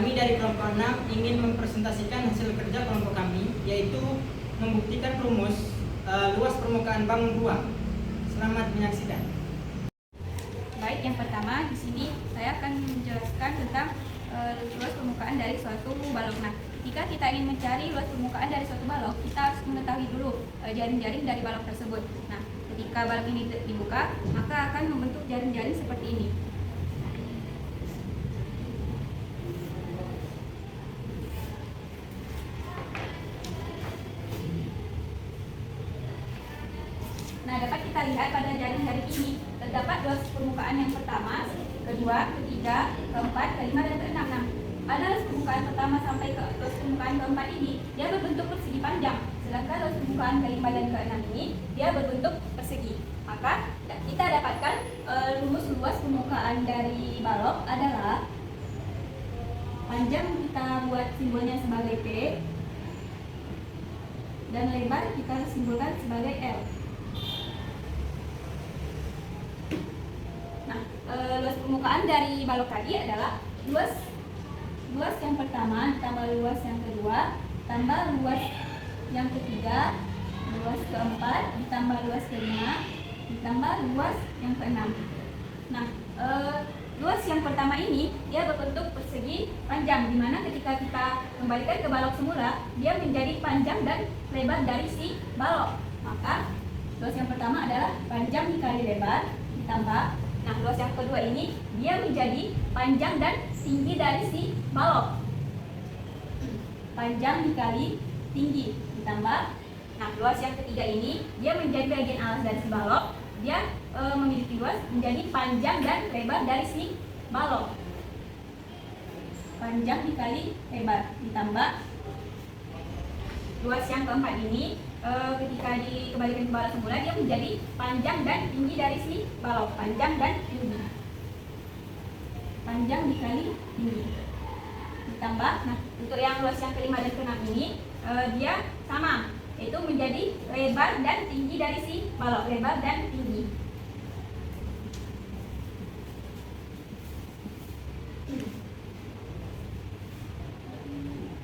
Kami dari kelompok 6 ingin mempresentasikan hasil kerja kelompok kami, yaitu membuktikan rumus luas permukaan bangun ruang. Selamat menyaksikan. Baik, yang pertama di sini saya akan menjelaskan tentang luas permukaan dari suatu balok. Nah, jika kita ingin mencari luas permukaan dari suatu balok, kita harus mengetahui dulu jaring-jaring dari balok tersebut. Nah, ketika balok ini dibuka, maka akan membentuk jaring-jaring seperti ini. Nah, dapat kita lihat pada jaring-jaring ini terdapat luas permukaan yang pertama, kedua, ketiga, keempat, kelima, dan keenam. Nah, pada luas permukaan pertama sampai ke luas permukaan keempat ini, dia berbentuk persegi panjang. Sedangkan luas permukaan kelima dan keenam ini, dia berbentuk persegi. Maka, kita dapatkan rumus luas permukaan dari balok adalah panjang kita buat simbolnya sebagai P, dan lebar kita simbolkan sebagai L. Luas permukaan dari balok tadi adalah luas yang pertama ditambah luas yang kedua tambah luas yang ketiga, luas keempat ditambah luas kelima ditambah luas yang keenam. Nah, luas yang pertama ini dia berbentuk persegi panjang, dimana ketika kita kembalikan ke balok semula dia menjadi panjang dan lebar dari si balok. Maka luas yang pertama adalah panjang dikali lebar ditambah. Nah, luas yang kedua ini dia menjadi panjang dan tinggi dari si balok. Panjang dikali tinggi ditambah. Nah, luas yang ketiga ini dia menjadi bagian alas dari si balok. Dia memiliki luas menjadi panjang dan lebar dari si balok. Panjang dikali lebar ditambah. Luas yang keempat ini ketika dikembalikan ke balok semula dia menjadi panjang dan tinggi dari si balok. Panjang dan tinggi. Panjang dikali tinggi ditambah. Nah, untuk yang luas yang kelima dan keenam ini dia sama, yaitu menjadi lebar dan tinggi dari si balok. Lebar dan tinggi.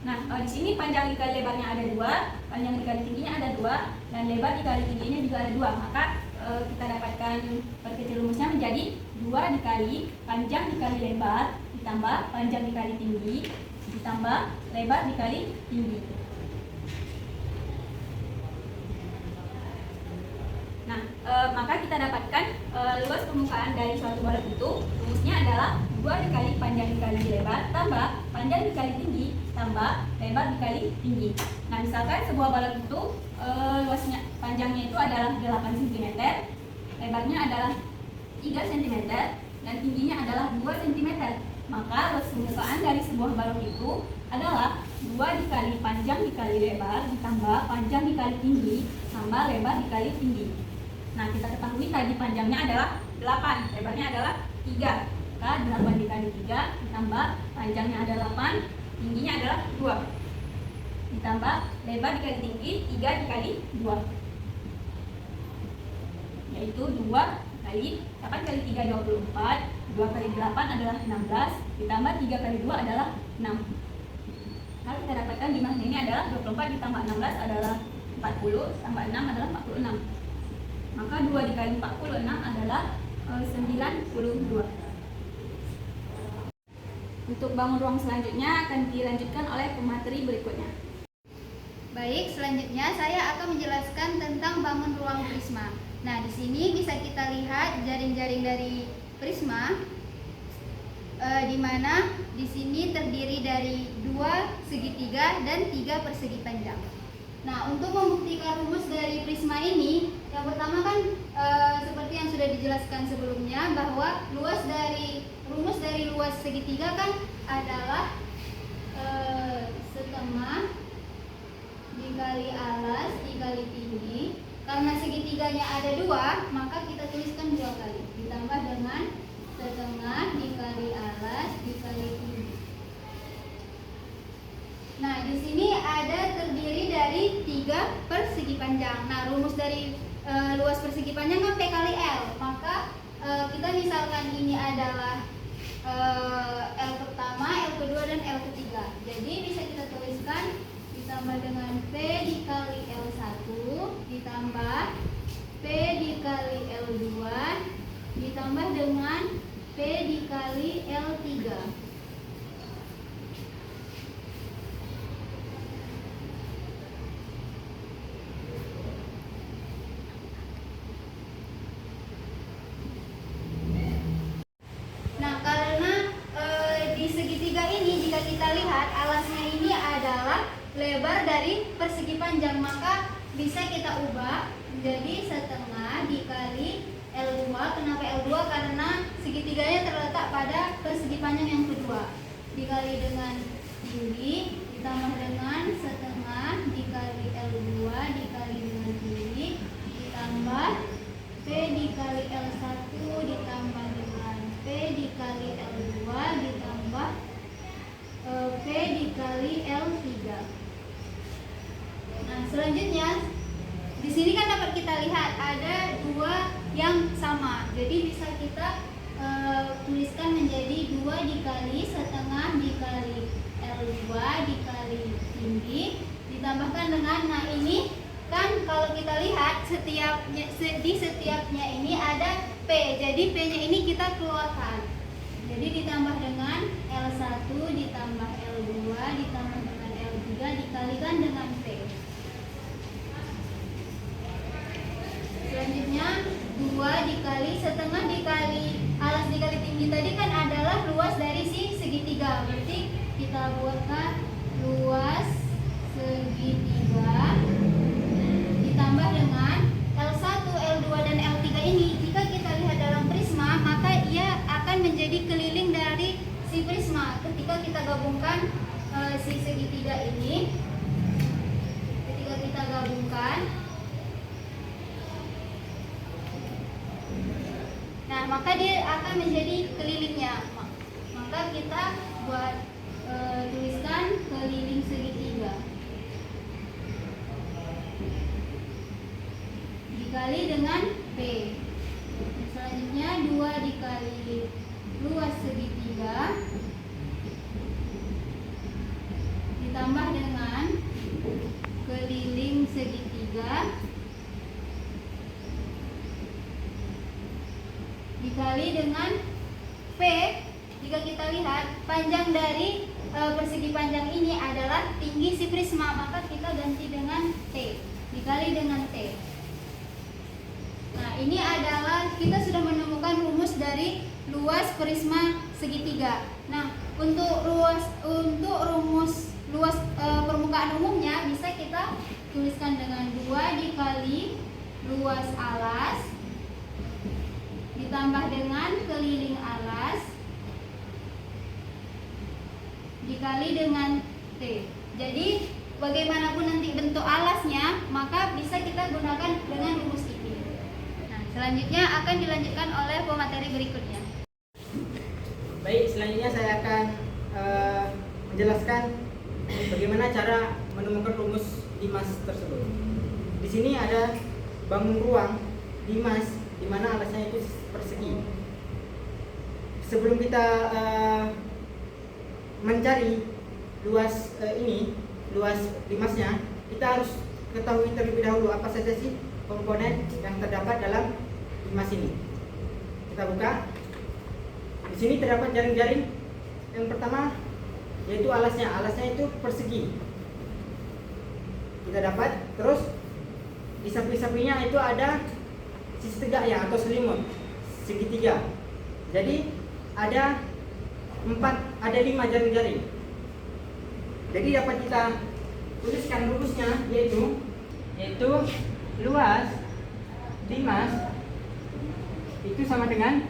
Nah, di sini panjang dikali lebarnya ada 2, panjang dikali tingginya ada 2, dan lebar dikali tingginya juga ada 2. Maka kita dapatkan perkecil rumusnya menjadi 2 dikali panjang dikali lebar ditambah panjang dikali tinggi ditambah lebar dikali tinggi. Nah, maka kita dapatkan luas permukaan dari suatu balok itu rumusnya adalah 2 dikali panjang dikali lebar tambah panjang dikali tinggi tambah lebar dikali tinggi. Nah, misalkan sebuah balok itu luasnya panjangnya itu adalah 8 cm, lebarnya adalah 3 cm, dan tingginya adalah 2 cm. Maka luas permukaan dari sebuah balok itu adalah 2 dikali panjang dikali lebar ditambah panjang dikali tinggi tambah lebar dikali tinggi. Nah, kita ketahui tadi panjangnya adalah 8, lebarnya adalah 3. Maka 8 dikali 3 ditambah panjangnya ada 8, tingginya adalah 2. Ditambah lebar dikali tinggi 3 dikali 2. Yaitu 2 kali 8 kali 3 24, 2 kali 8 adalah 16, ditambah 3 kali 2 adalah 6. Lalu kita dapatkan jumlahnya ini adalah 24 ditambah 16 adalah 40, tambah 6 adalah 46. Maka 2 dikali 46 adalah 92. Untuk bangun ruang selanjutnya akan dilanjutkan oleh pemateri berikutnya. Baik, selanjutnya saya akan menjelaskan tentang bangun ruang prisma. Nah, di sini bisa kita lihat jaring-jaring dari prisma, di mana di sini terdiri dari 2 segitiga dan 3 persegi panjang. Nah, untuk membuktikan rumus dari prisma ini, yang pertama kan seperti yang sudah dijelaskan sebelumnya bahwa rumus dari luas segitiga kan adalah setengah dikali alas dikali tinggi. Karena segitiganya ada 2, maka kita tuliskan 2 kali ditambah dengan setengah dikali alas dikali tinggi. Nah, di sini ada terdiri dari 3 persegi panjang. Nah, rumus dari luas persegi panjang kan P kali L. Maka kita misalkan ini adalah L pertama, L kedua, dan L ketiga. alasnya ini adalah lebar dari persegi panjang, maka bisa kita ubah menjadi setengah dikali L2. Kenapa L2? Karena segitiganya terletak pada persegi panjang yang kedua. Dikali dengan tinggi ditambah dengan setengah dikali L2 dikali dengan tinggi ditambah P dikali L1 ditambah dengan P dikali L2 ditambah P dikali L3. Nah, selanjutnya di sini kan dapat kita lihat ada dua yang sama. Jadi bisa kita tuliskan menjadi 2 dikali setengah dikali L2 dikali tinggi ditambahkan dengan, nah ini kan kalau kita lihat di setiapnya ini ada P, jadi P nya ini kita keluarkan, jadi ditambah dengan L1 ditambah L2 ditambah dengan L3 dikalikan dengan P. Selanjutnya 2 dikali setengah dikali alas dikali tinggi tadi kan adalah luas dari si segitiga, berarti kita buatkan luas segitiga ditambah dengan L1, L2 dan L3 ini. Jika kita lihat dalam prisma, maka ia akan menjadi keliling dari si prisma. Ketika kita gabungkan si segitiga ini, ketika kita gabungkan, nah maka dia akan menjadi kelilingnya. Maka kita buat tuliskan keliling segitiga dikali dengan P. Selanjutnya 2 dikali luas segitiga ditambah dengan keliling segitiga dikali dengan P. Jika kita lihat panjang dari persegi panjang ini adalah tinggi si prisma, maka kita ganti dengan T dikali dengan T. Nah, ini adalah kita sudah menemukan rumus dari luas prisma segitiga. Nah, untuk rumus luas permukaan umumnya bisa kita tuliskan dengan 2 dikali luas alas ditambah dengan keliling alas dikali dengan T. Jadi bagaimanapun nanti bentuk alasnya, maka bisa kita gunakan dengan rumus ini. Nah, selanjutnya akan dilanjutkan oleh pemateri berikutnya. Baik, selanjutnya saya akan menjelaskan bagaimana cara menemukan rumus Dimas tersebut. Di sini ada bangun ruang Dimas di mana alasnya itu persegi. Sebelum kita mencari luas luas Dimasnya, kita harus ketahui terlebih dahulu apa saja sih komponen yang terdapat dalam Dimas ini. Kita buka. Di sini terdapat jaring-jaring. Yang pertama yaitu alasnya. Alasnya itu persegi. Kita dapat. Terus di samping-sampingnya itu ada sisi tegak ya atau selimut segitiga. Jadi ada 5 jaring-jaring. Jadi dapat kita tuliskan rumusnya yaitu luas Dimas itu sama dengan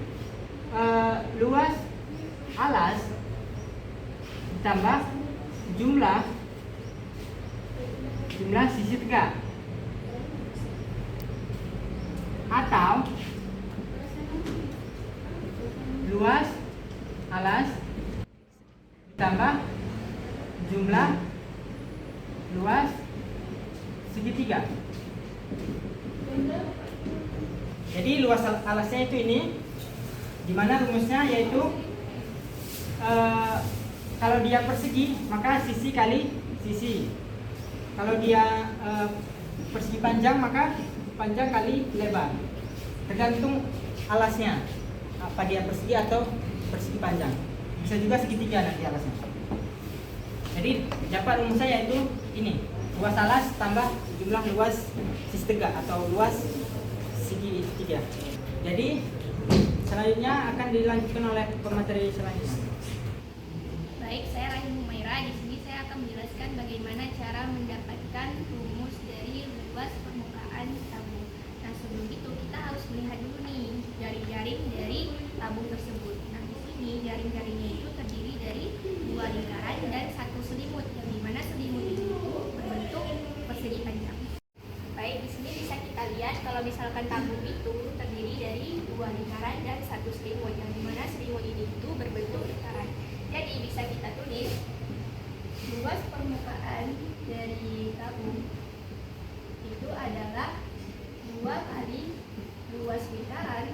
luas alas ditambah jumlah sisi tegak, atau luas alas ditambah jumlah luas segitiga. Jadi luas alasnya itu ini, dimana rumusnya yaitu kalau dia persegi maka sisi kali sisi. Kalau dia persegi panjang maka panjang kali lebar. Tergantung alasnya, apa dia persegi atau persegi panjang. Bisa juga segitiga nanti alasnya. Jadi dapat rumusnya yaitu ini, luas alas tambah jumlah luas sisi tegak atau luas segitiga. Jadi selanjutnya akan dilanjutkan oleh pemateri selanjutnya. Baik, saya Rahim Humaira. Di sini saya saya akan menjelaskan bagaimana cara mendapatkan rumus dari luas permukaan tabung. Nah, sebelum itu kita harus melihat dulu nih jaring-jaring dari tabung tersebut. Nah, di sini jaring-jaringnya itu terdiri dari 2 lingkaran dan 1 selimut, yang dimana selimut itu berbentuk persegi panjang. Baik, di sini bisa kita lihat kalau misalkan tabung itu terdiri dari 2 lingkaran dan 1 selimut, yang dimana selimut ini itu berbentuk lingkaran. Jadi bisa kita tulis luas permukaan dari tabung itu adalah 2 kali luas lingkaran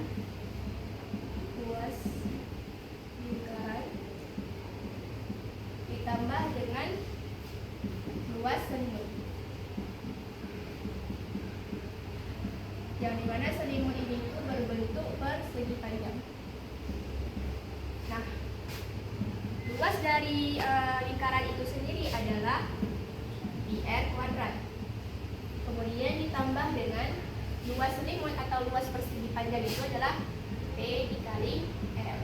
ditambah dengan luas selimut, yang dimana selimut ini itu berbentuk persegi panjang. Nah, luas dari lingkaran itu sendiri adalah πr kuadrat. Kemudian ditambah dengan luas selimut atau luas persegi panjang itu adalah P dikali R.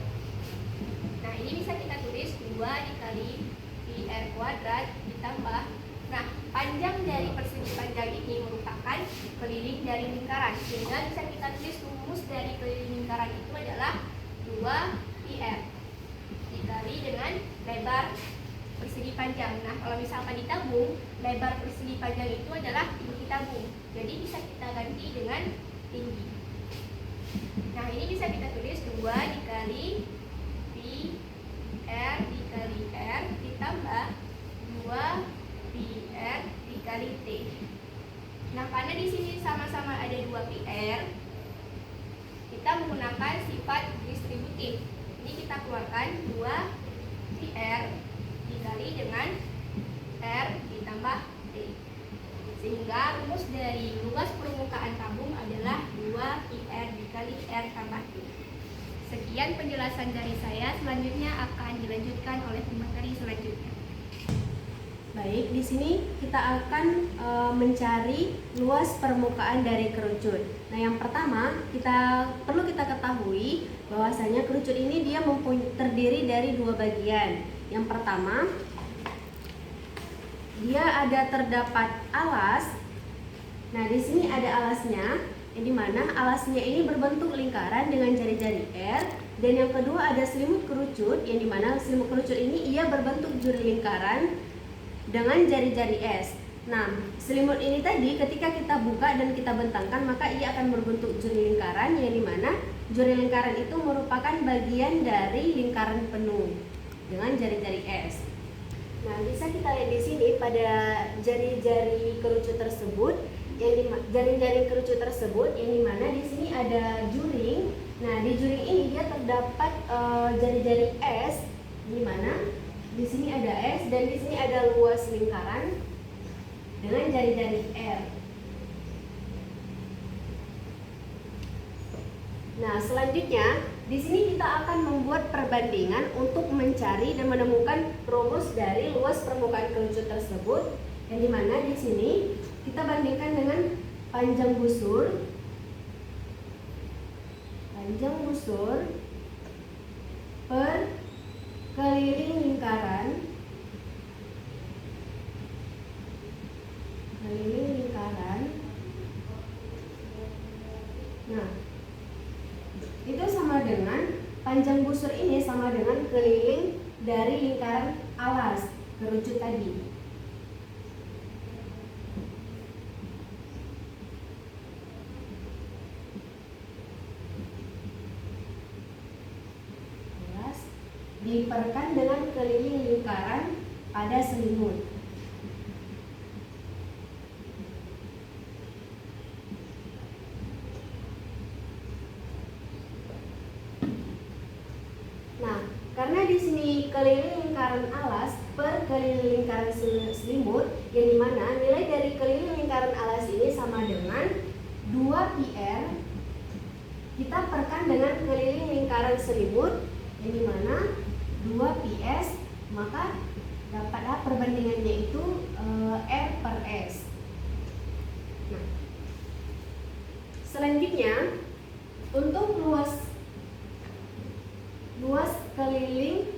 Nah, ini bisa kita tulis 2 dikali πr kuadrat ditambah, nah, panjang dari persegi panjang ini merupakan keliling dari lingkaran, sehingga bisa kita tulis rumus dari keliling lingkaran itu adalah 2πr dikali dengan lebar persegi panjang. Nah, kalau misalkan ditabung, lebar persegi panjang itu adalah tinggi tabung, jadi bisa kita ganti dengan tinggi. Nah, ini bisa kita tulis 2 dikali πr dikali R ditambah 2πr dikali T. Nah, karena di sini sama-sama ada 2πr, kita menggunakan sifat distributif. Ini kita keluarkan 2πr dikali dengan R ditambah T, sehingga rumus dari luas permukaan tabung adalah 2πr dikali R tambah T. Sekian penjelasan dari saya, selanjutnya akan dilanjutkan oleh pemateri selanjutnya. Baik, di sini kita akan mencari luas permukaan dari kerucut. Nah, yang pertama perlu kita ketahui bahwasanya kerucut ini dia terdiri dari 2 bagian. Yang pertama, dia terdapat alas. Nah, di sini ada alasnya, yang dimana alasnya ini berbentuk lingkaran dengan jari-jari R. Dan yang kedua ada selimut kerucut, yang dimana selimut kerucut ini ia berbentuk juri lingkaran dengan jari-jari S. Nah, selimut ini tadi ketika kita buka dan kita bentangkan, maka ia akan berbentuk juri lingkaran, yang dimana juri lingkaran itu merupakan bagian dari lingkaran penuh dengan jari-jari S. Nah, bisa kita lihat di sini pada jari-jari kerucut tersebut, jari-jari kerucut tersebut, yang dimana di sini ada juring. Nah, di juring ini dia terdapat jari-jari S, di mana di sini ada S dan di sini ada luas lingkaran dengan jari-jari R. Nah, selanjutnya di sini kita akan membuat perbandingan untuk mencari dan menemukan rumus dari luas permukaan kerucut tersebut, yang dimana di sini kita bandingkan dengan panjang busur per keliling lingkaran Nah, itu sama dengan panjang busur ini sama dengan keliling dari lingkaran alas kerucut tadi. Diperkan dengan keliling lingkaran pada selimut. Nah, karena di sini keliling lingkaran alas per keliling lingkaran selimut, yang dimana nilai dari keliling lingkaran alas ini sama dengan 2πr, kita perkan dengan keliling lingkaran selimut, yang dimana 2ps, maka dapatlah perbandingannya itu R per S. Nah, selanjutnya untuk luas keliling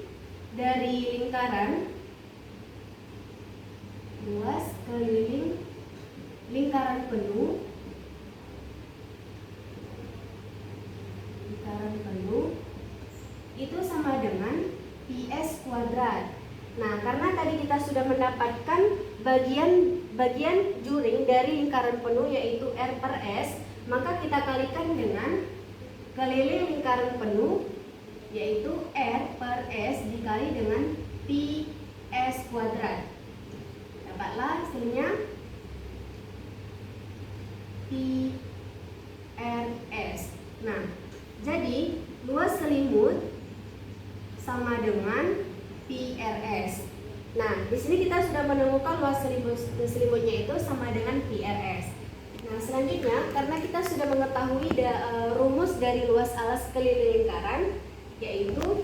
dari lingkaran luas keliling lingkaran penuh itu sama dengan PS kuadrat. Nah, karena tadi kita sudah mendapatkan bagian juring dari lingkaran penuh yaitu R per S, maka kita kalikan dengan keliling lingkaran penuh yaitu R per S dikali dengan PS kuadrat. Dapatlah hasilnya PRS. Nah, jadi luas selimut sama dengan PRS. Nah, di sini kita sudah menemukan luas selimutnya itu sama dengan PRS. Nah, selanjutnya karena kita sudah mengetahui rumus dari luas alas keliling lingkaran, yaitu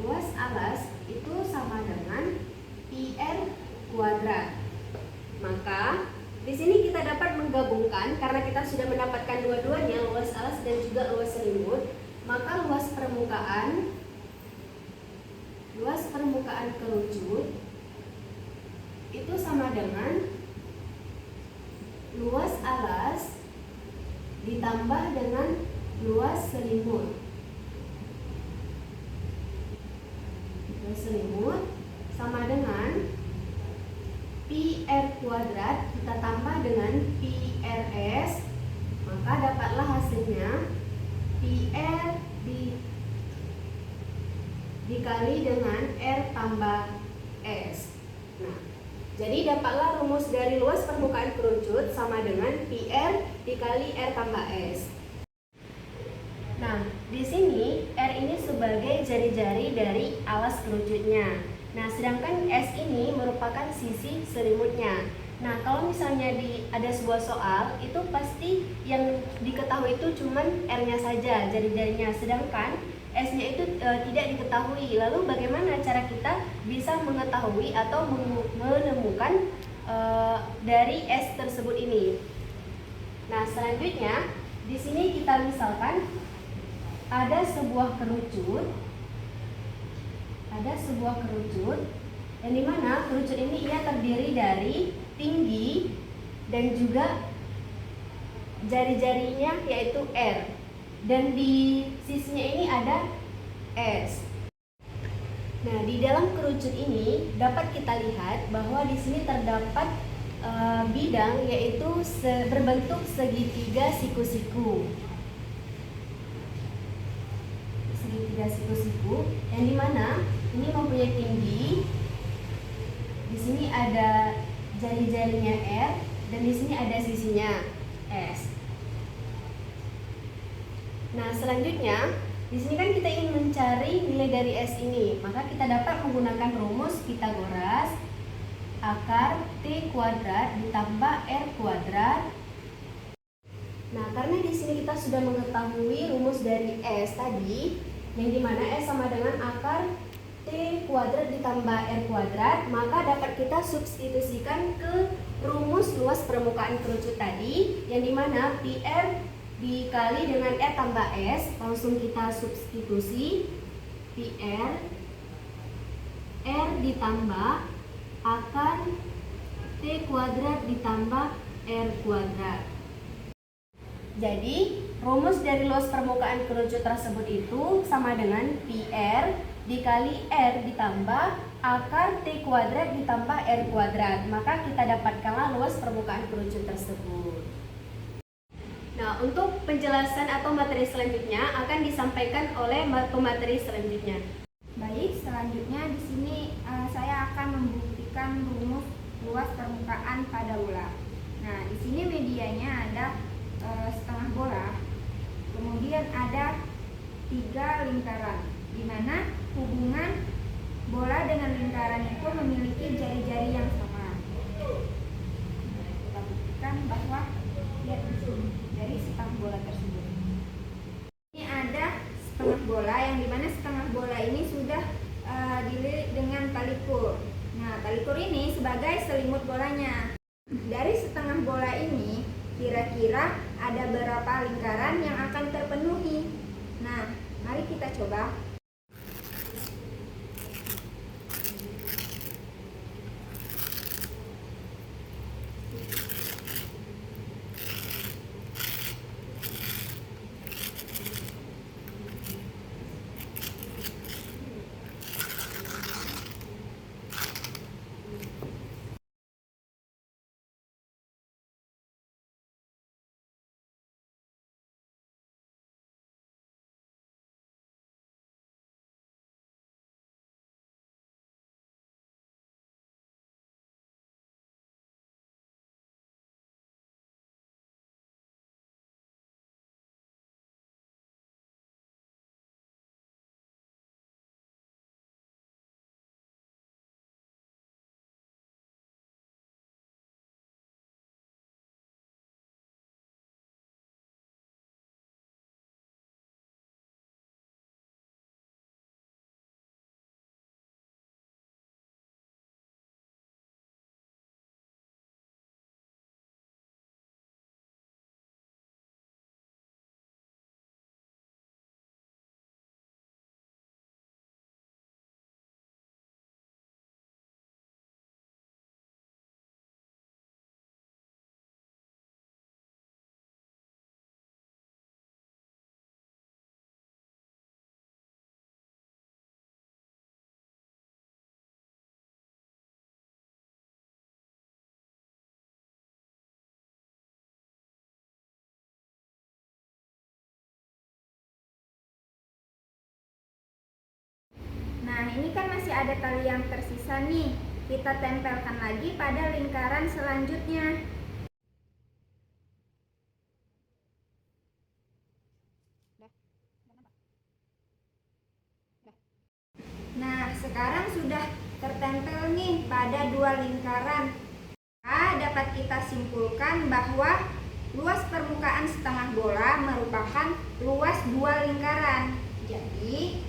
luas alas itu sama dengan PR kuadrat. Maka di sini kita dapat menggabungkan karena kita sudah mendapatkan dua-duanya, luas alas dan juga luas selimut. Maka luas permukaan kerucut itu sama dengan luas alas ditambah dengan luas selimut. Luas selimut sama dengan PR kuadrat kita tambah dengan PRS, maka dapatlah hasilnya PR dikali dengan R tambah S. Nah, jadi dapatlah rumus dari luas permukaan kerucut sama dengan PR dikali R tambah S. Nah, di sini R ini sebagai jari-jari dari alas kerucutnya. Nah, sedangkan S ini merupakan sisi selimutnya. Nah, kalau misalnya ada sebuah soal, itu pasti yang diketahui itu cuman R-nya saja, jari-jarinya. Sedangkan S-nya itu tidak diketahui. Lalu bagaimana cara kita bisa mengetahui atau menemukan dari S tersebut ini? Nah, selanjutnya di sini kita misalkan ada sebuah kerucut, yang dimana kerucut ini ia terdiri dari tinggi dan juga jari-jarinya yaitu R, dan di sisinya ini ada S. Nah, di dalam kerucut ini dapat kita lihat bahwa di sini terdapat bidang yaitu berbentuk segitiga siku-siku. Yang dimana ini mempunyai tinggi, di sini ada jari-jarinya R, dan di sini ada sisinya S. Nah, selanjutnya di sini kan kita ingin mencari nilai dari S ini, maka kita dapat menggunakan rumus Pythagoras, akar T kuadrat ditambah R kuadrat. Nah, karena di sini kita sudah mengetahui rumus dari S tadi, yang dimana S sama dengan akar T kuadrat ditambah R kuadrat, maka dapat kita substitusikan ke rumus luas permukaan kerucut tadi, yang dimana PR dikali dengan R tambah S. Langsung kita substitusi PR R ditambah akar T kuadrat ditambah R kuadrat. Jadi rumus dari luas permukaan kerucut tersebut itu sama dengan PR dikali R ditambah akar T kuadrat ditambah R kuadrat. Maka kita dapatkanlah luas permukaan kerucut tersebut. Nah, untuk penjelasan atau materi selanjutnya akan disampaikan oleh pemateri selanjutnya. Baik, selanjutnya di sini saya akan membuktikan rumus luas permukaan pada bola. Nah, di sini medianya ada setengah bola, kemudian ada 3 lingkaran, di mana hubungan bola dengan lingkaran itu memiliki jari-jari yang sama. Kita buktikan bahwa lihat di sini dari setengah bola tersebut. Ini ada setengah bola, yang dimana setengah bola ini sudah dililit dengan tali kur. Nah, tali kur ini sebagai selimut bolanya. Dari setengah bola ini kira-kira ada berapa lingkaran yang akan terpenuhi? Nah, mari kita coba. Nah, ini kan masih ada tali yang tersisa nih. Kita tempelkan lagi pada lingkaran selanjutnya. Nah, sekarang sudah tertempel nih pada dua lingkaran. Dapat kita simpulkan bahwa luas permukaan setengah bola merupakan luas dua lingkaran. Jadi,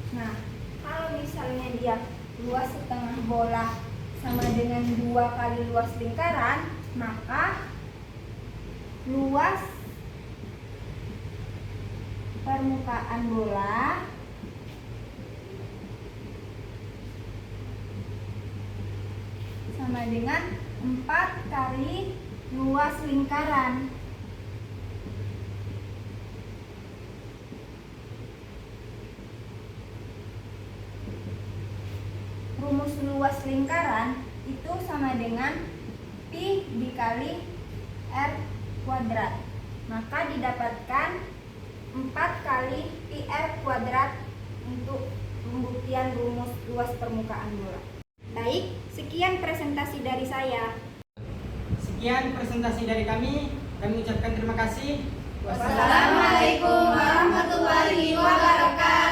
nah, kalau misalnya dia luas setengah bola sama dengan 2 kali luas lingkaran, maka luas permukaan bola sama dengan 4 kali luas lingkaran. Rumus luas lingkaran itu sama dengan pi dikali r kuadrat. Maka didapatkan 4 kali pi r kuadrat untuk pembuktian rumus luas permukaan bola. Baik, sekian presentasi dari saya. Sekian presentasi dari kami. Kami ucapkan terima kasih. Wassalamualaikum warahmatullahi wabarakatuh.